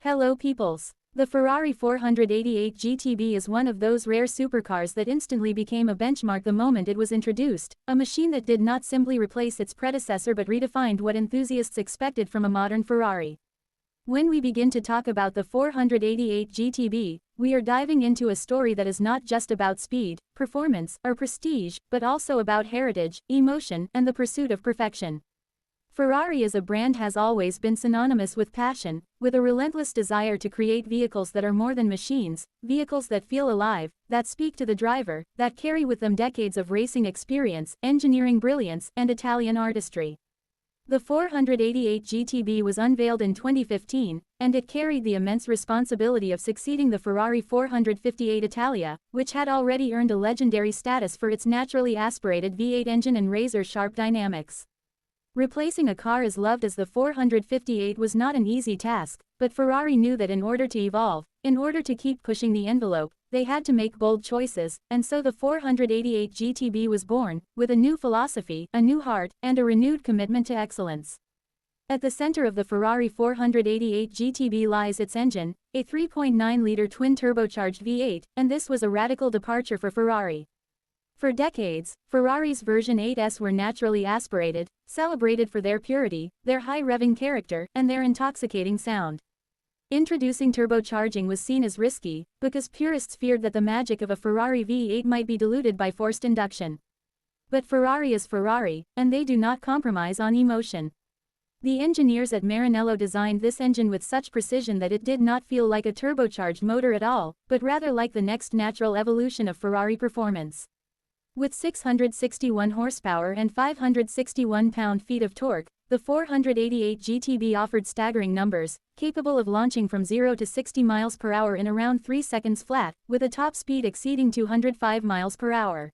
Hello peoples. The Ferrari 488 GTB is one of those rare supercars that instantly became a benchmark the moment it was introduced, a machine that did not simply replace its predecessor but redefined what enthusiasts expected from a modern Ferrari. When we begin to talk about the 488 GTB, we are diving into a story that is not just about speed, performance, or prestige, but also about heritage, emotion, and the pursuit of perfection. Ferrari as a brand has always been synonymous with passion, with a relentless desire to create vehicles that are more than machines, vehicles that feel alive, that speak to the driver, that carry with them decades of racing experience, engineering brilliance, and Italian artistry. The 488 GTB was unveiled in 2015, and it carried the immense responsibility of succeeding the Ferrari 458 Italia, which had already earned a legendary status for its naturally aspirated V8 engine and razor-sharp dynamics. Replacing a car as loved as the 458 was not an easy task, but Ferrari knew that in order to evolve, in order to keep pushing the envelope, they had to make bold choices, and so the 488 GTB was born, with a new philosophy, a new heart, and a renewed commitment to excellence. At the center of the Ferrari 488 GTB lies its engine, a 3.9-liter twin-turbocharged V8, and this was a radical departure for Ferrari. For decades, Ferrari's version 8s were naturally aspirated, celebrated for their purity, their high-revving character, and their intoxicating sound. Introducing turbocharging was seen as risky, because purists feared that the magic of a Ferrari V8 might be diluted by forced induction. But Ferrari is Ferrari, and they do not compromise on emotion. The engineers at Maranello designed this engine with such precision that it did not feel like a turbocharged motor at all, but rather like the next natural evolution of Ferrari performance. With 661 horsepower and 561 pound-feet of torque, the 488 GTB offered staggering numbers, capable of launching from 0 to 60 miles per hour in around 3 seconds flat, with a top speed exceeding 205 miles per hour.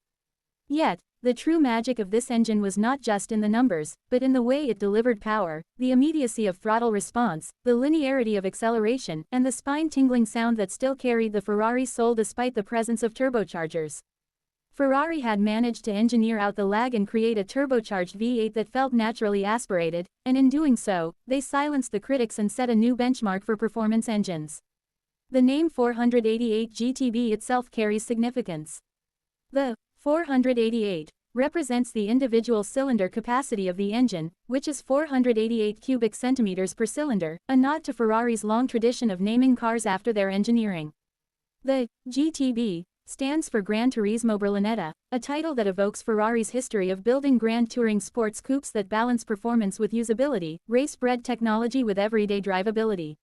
Yet, the true magic of this engine was not just in the numbers, but in the way it delivered power, the immediacy of throttle response, the linearity of acceleration, and the spine-tingling sound that still carried the Ferrari soul despite the presence of turbochargers. Ferrari had managed to engineer out the lag and create a turbocharged V8 that felt naturally aspirated, and in doing so, they silenced the critics and set a new benchmark for performance engines. The name 488 GTB itself carries significance. The 488 represents the individual cylinder capacity of the engine, which is 488 cubic centimeters per cylinder, a nod to Ferrari's long tradition of naming cars after their engineering. The GTB stands for Gran Turismo Berlinetta, a title that evokes Ferrari's history of building grand touring sports coupes that balance performance with usability, race-bred technology with everyday drivability.